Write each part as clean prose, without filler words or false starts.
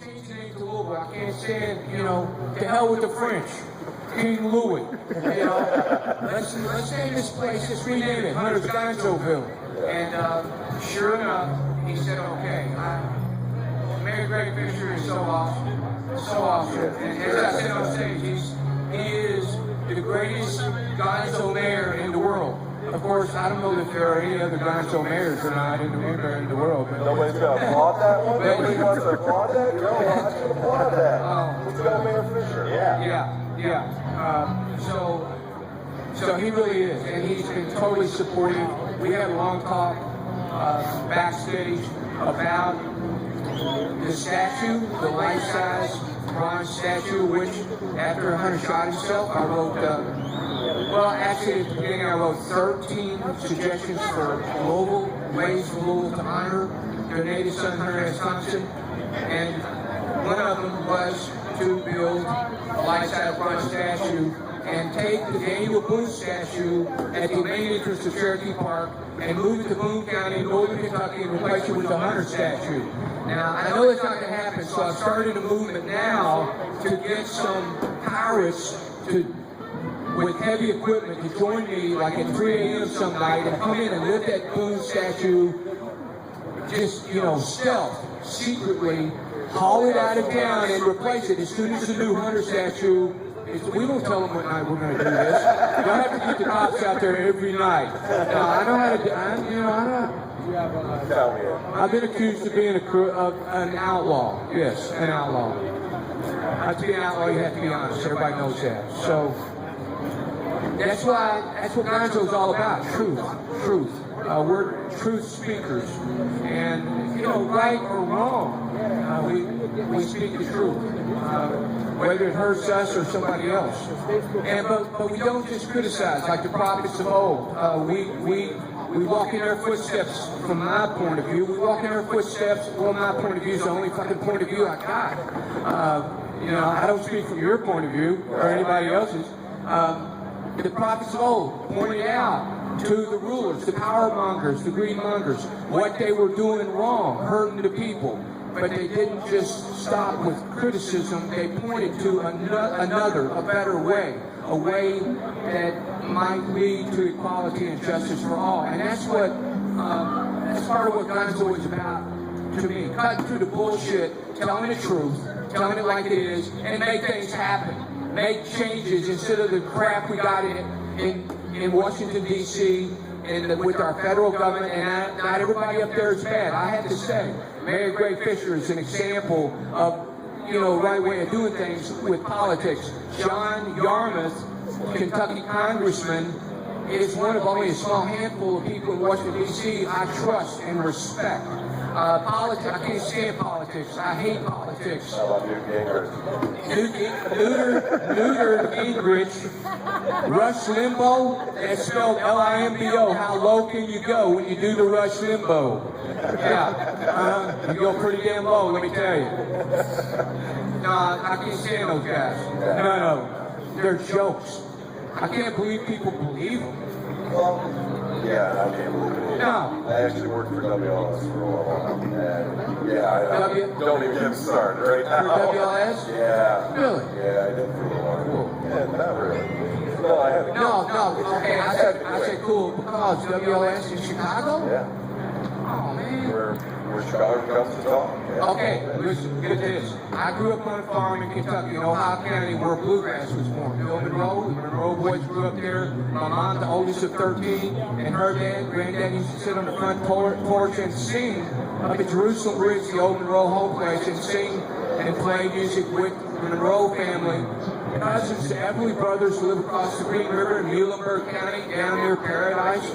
change the name to Louisville. I can't stand, to hell with the French. King Louis. Let's name this place, let's rename it, One Gonzoville. And sure enough, he said, okay. Mayor Greg Fisher is so awesome. So awesome. And as I said on stage, he is the greatest Gonzo mayor in the world. Of course, I don't know if there are any other Gonzo mayors or not in the world. But nobody's going to applaud that one? Nobody wants to applaud that? No, I should applaud that. Let's go, Mayor Fisher. Yeah. So he really is, and he's been totally supportive. We had a long talk backstage about the statue, the life-size bronze statue, which after Hunter shot himself, I wrote, actually at the beginning I wrote 13 suggestions for Louisville, ways for Louisville to honor their native son, Hunter S. Thompson, and one of them was to build a life-size bronze statue and take the Daniel Boone statue at the main entrance of Cherokee Park and move it to Boone County, Northern Kentucky, and replace it with the Hunter statue. Now, I know it's not going to happen, so I've started a movement now to get some pirates with heavy equipment to join me like at 3 a.m. some night and come in and lift that Boone statue, just, stealth, secretly, haul it out of town and replace it. As soon as the new Hunter statue, we don't tell them what night we're going to do this. You don't have to get the cops out there every night. No, I know how to do I've been accused of being an outlaw. Yes, an outlaw. To be an outlaw, you have to be honest. Everybody knows that. So that's what Gonzo's all about. Truth. We're truth speakers, and right or wrong, we speak the truth, whether it hurts us or somebody else. But we don't just criticize like the prophets of old. We walk in their footsteps from my point of view. We walk in their footsteps. Well, my point of view is the only fucking point of view I got. I don't speak from your point of view or anybody else's. The prophets of old pointed out to the rulers, the power mongers, the greed mongers, what they were doing wrong, hurting the people. But they didn't just stop with criticism. They pointed to another, a better way, a way that might lead to equality and justice for all. And that's part of what Gonzo is about to me. Cutting through the bullshit, telling the truth, telling it like it is, and make things happen. Make changes instead of the crap we got in Washington, D.C., and with our federal government, and not everybody up there is bad. I have to say, Mayor Greg Fisher is an example of, right way of doing things with politics. John Yarmouth, Kentucky congressman, is one of only a small handful of people in Washington, D.C. I trust and respect. Politics, I can't stand politics. I hate politics. How about Newt Gingrich? Newt Gingrich, Rush Limbaugh, that's spelled L-I-M-B-O. How low can you go when you do the Rush Limbaugh? Yeah, you go pretty damn low, let me tell you. No, I can't stand those guys. No, they're jokes. I can't believe people believe them. Yeah, I can't believe it. No. I actually worked for WLS for a while. And I don't even get started right now. For WLS? Yeah. Really? Yeah, I did for a while. Cool. Yeah, not really. No, I haven't. No. Okay, I said cool because WLS in Chicago? Yeah. Oh, man. Where Chicago comes to talk. Yeah. Okay, listen, get this. I grew up on a farm in Kentucky, in Ohio County, where bluegrass was born. Bill Monroe, the Monroe boys grew up there. My mom, the oldest of 13, and her dad, granddad, used to sit on the front porch and sing up at Jerusalem Bridge, the old Monroe home place, and sing and play music with the Monroe family. Cousins, the Everly brothers who live across the Green River in Muhlenberg County, down near Paradise.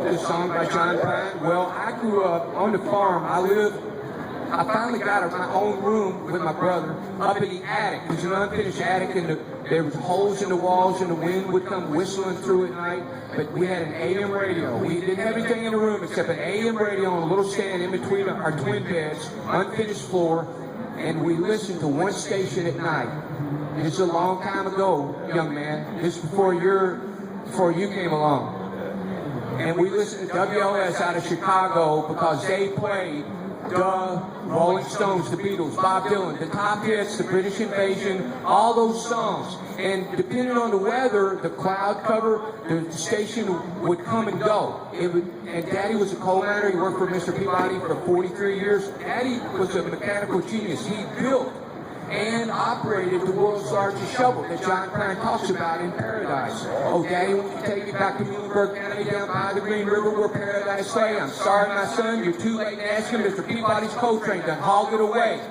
This song by John Prine. Well, I grew up on the farm. I finally got my own room with my brother up in the attic. It was an unfinished attic, and there was holes in the walls, and the wind would come whistling through at night. But we had an AM radio. We didn't have anything in the room except an AM radio on a little stand in between our twin beds, unfinished floor, and we listened to one station at night. It's a long time ago, young man. This before you came along. And we listened to WLS out of Chicago because they played Rolling Stones, the Beatles, Bob Dylan, the Top Hits, the British Invasion, all those songs. And depending on the weather, the cloud cover, the station would come and go. And Daddy was a coal miner. He worked for Mr. Peabody for 43 years. Daddy was a mechanical genius. He built and operated the world's largest shovel that John Prine talks about in Paradise. Oh, Daddy, won't you take me back to Muhlenberg County down by the Green River where Paradise lay? I'm sorry, my son, you're too late to ask him. Mr. Peabody's coal train done hauled it away.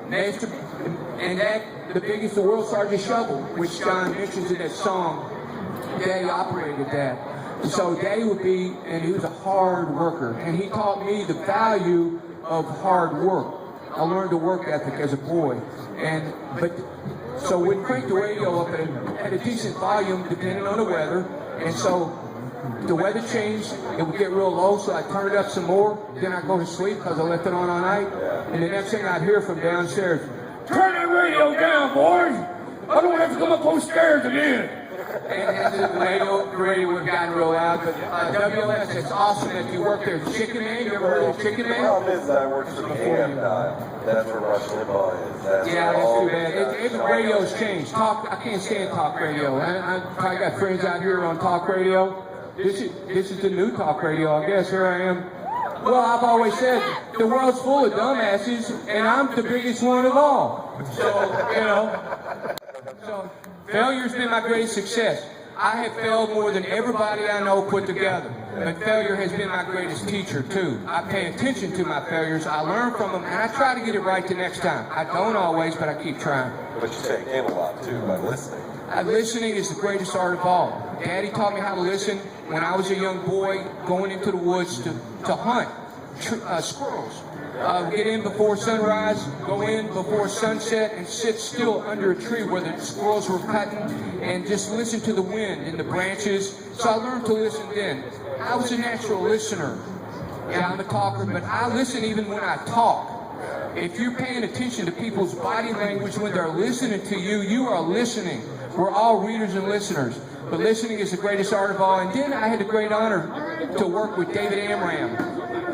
And that, the biggest, the world's largest shovel, which John mentions in that song, Daddy operated that. And so Daddy would be, and he was a hard worker, and he taught me the value of hard work. I learned a work ethic as a boy. So we'd crank the radio up at a decent volume depending on the weather. And so the weather changed, it would get real low, so I'd turn it up some more. Then I'd go to sleep because I left it on all night. And the next thing I'd hear from downstairs, "Turn that radio down, boys! I don't have to come up those stairs again." And the radio would have gotten real loud. But WLS, it's awesome that you work there. Chicken Man, you ever heard of Chicken Man? The problem is that I work for AM dial. That's where Rush Limbaugh is. That's too bad. Even radio's changed. I can't stand talk radio. I got friends out here on talk radio. This is the new talk radio, I guess. Here I am. Well, I've always said the world's full of dumbasses, and I'm the biggest one of all. So, you know. So, failure's been my greatest success. I have failed more than everybody I know put together. But failure has been my greatest teacher, too. I pay attention to my failures, I learn from them, and I try to get it right the next time. I don't always, but I keep trying. But you take in a lot, too, by listening. Listening is the greatest art of all. Daddy taught me how to listen when I was a young boy going into the woods to hunt squirrels. Get in before sunrise, go in before sunset, and sit still under a tree where the squirrels were cutting and just listen to the wind in the branches. So I learned to listen then. I was a natural listener. Yeah, I'm a talker, but I listen even when I talk. If you're paying attention to people's body language when they're listening to you, you are listening. We're all readers and listeners. But listening is the greatest art of all. And then I had the great honor to work with David Amram,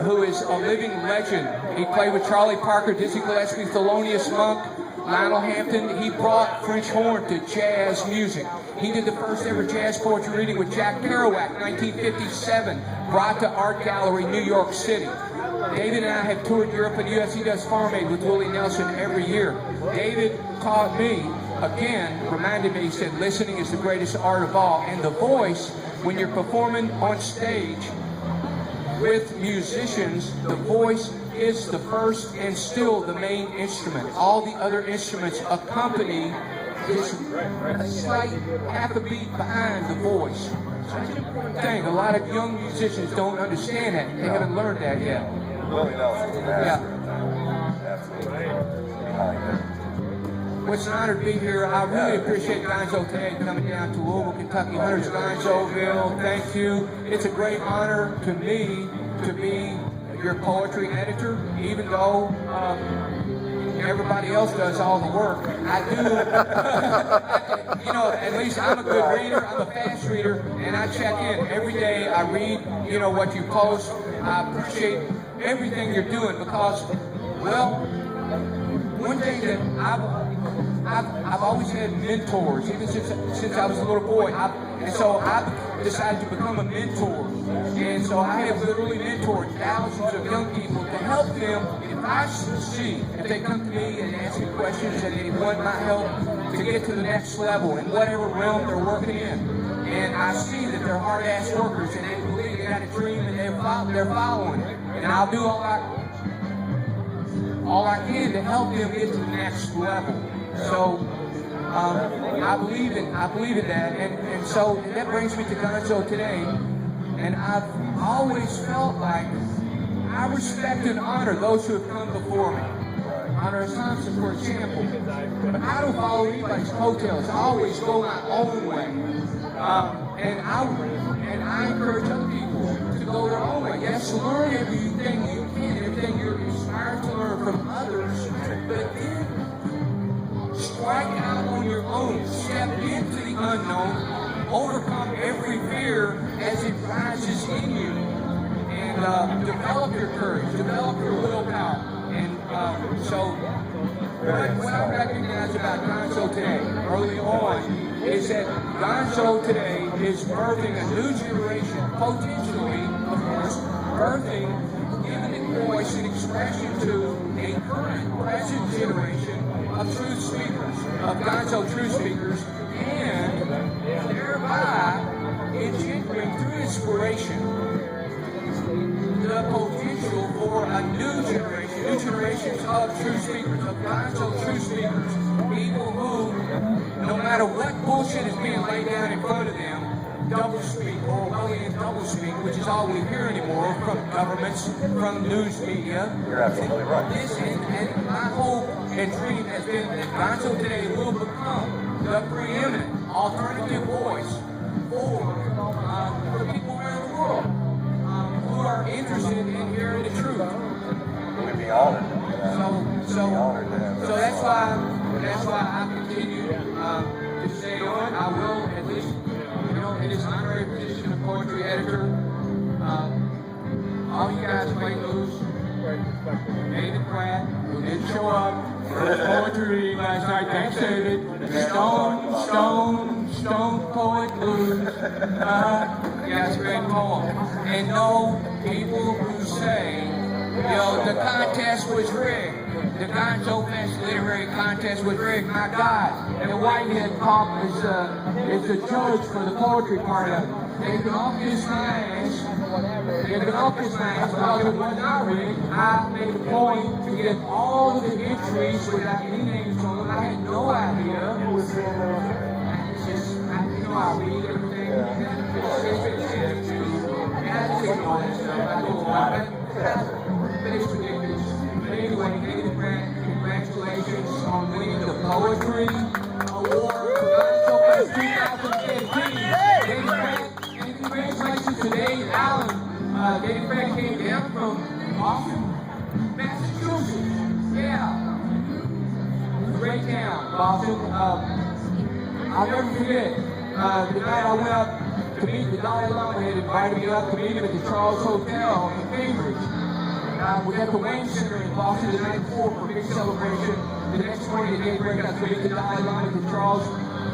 who is a living legend. He played with Charlie Parker, Dizzy Gillespie, Thelonious Monk, Lionel Hampton. He brought French horn to jazz music. He did the first ever jazz poetry reading with Jack Kerouac, 1957, brought to Art Gallery, New York City. David and I have toured Europe and US. He does Farm Aid with Willie Nelson every year. David taught me, again, reminded me, he said, listening is the greatest art of all. And the voice, when you're performing on stage with musicians, the voice is the first and still the main instrument. All the other instruments accompany this slight half a beat behind the voice. So it's an important thing. A lot of young musicians don't understand that. They haven't learned that yet. Willie Nelson's a master. Yeah. Absolutely. Behind it. Well, it's an honor to be here. I really appreciate Gonzo today coming down to Louisville, Kentucky. Hunters Gonzoville, thank you. It's a great honor to me to be your poetry editor, even though everybody else does all the work. I do. You know, at least I'm a good reader. I'm a fast reader, and I check in every day. I read, you know, what you post. I appreciate everything you're doing because, well, one thing that I've always had mentors, even since I was a little boy. And so I decided to become a mentor. And so I have literally mentored thousands of young people to help them. If I see, if they come to me and ask me questions and they want my help to get to the next level in whatever realm they're working in. And I see that they're hard-ass workers and they believe they got a dream and they're following it. And I'll do all I can to help them get to the next level. So I believe in that, and so that brings me to Gonzo today. And I've always felt like I respect and honor those who have come before me. Honor Thompson, for example. But I don't follow anybody's coattails. I always go my own way. And I encourage other people to go their own way. Yes, learn everything you can, everything you're inspired to learn from others, but then strike out on your own, step into the unknown, overcome every fear as it rises in you, and develop your courage, develop your willpower. early on, is that Gonzo today is birthing a new generation, potentially, of course, birthing, giving voice and expression to a current, present generation of truth speakers, of Gonzo truth speakers, and thereby engendering through inspiration the potential for a new generations of truth speakers, of Gonzo truth speakers, people who, no matter what bullshit is being laid down in front of them, doublespeak or Orwellian doublespeak, which is all we hear anymore from governments, from news media. You're absolutely right. This and my hope and dream has been that Gonzo today will become the preeminent alternative voice for people around the world who are interested in hearing the truth. We'd be honored. So that's why I continue to stay on. I will at least, in this honorary position of poetry editor. All you guys play loose. David Pratt, who didn't show up for his poetry reading last night, thanks David. Stone poet blues. Yes, great poem. And no people who say, the contest was rigged. The Gonzofest literary contest was rigged. My God, and Whitehead Pop is the judge for the poetry part of it. They can all kiss my ass. Because it was not rigged. I made a point to get all of the entries without any names on them. I had no idea. It was I read everything. But anyway, David Grant, congratulations on winning the Poetry Award for Gonzofest 2015. David Grant, and congratulations to Dave Allen. David Grant came down from Boston, Massachusetts. Yeah. Great town, Boston. I'll never forget, the night I went up to meet the Dalai Lama, had invited me up to meet him at the Charles Hotel in Cambridge. We got the Wayne Center in Boston the night before for a big celebration. The next morning, the day break, I was meeting the Dalai Lama at the Charles.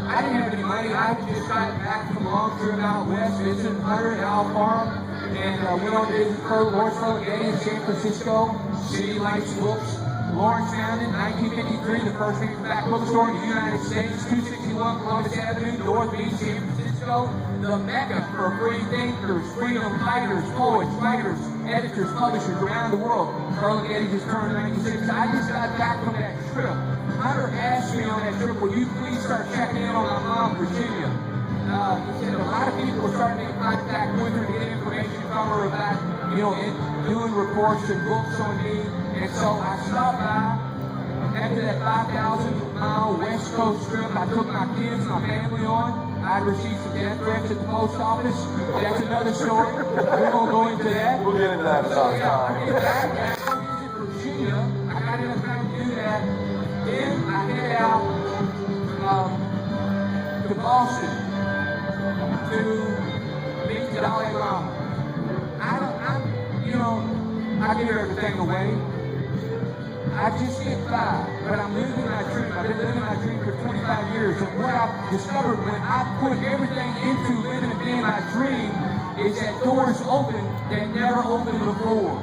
I didn't have any money. I had just gotten back from a long trip out west, visiting Hunter and Al Farm, and went on to visit Lawrence Ferlinghetti in San Francisco. City Lights Books. Lawrence founded in 1953, the first paperback bookstore in the United States, 261 Columbus Avenue, North Beach, San Francisco, the mecca for free thinkers, freedom fighters, poets, writers, editors, publishers around the world. Ferlinghetti just turned 96. I just got back from that trip. Hunter asked me on that trip, will you please start checking in on my mom, Virginia? He said a lot of people were starting to make contact with her to get information from her about, doing reports and books on me. And so I stopped by after that 5,000-mile West Coast trip. I took my kids, my family on. I received some death threats at the post office. That's another story. We won't go into that. We'll get into that another time. I get back. I visit Virginia. I got enough time to do that. Then I head out to Boston to meet the Dalai Lama. I give everything away. I just get by, but I'm living my dream. I've been living my dream for 25 years. And what I've discovered when I put everything into living and being my dream is that doors open that never opened before.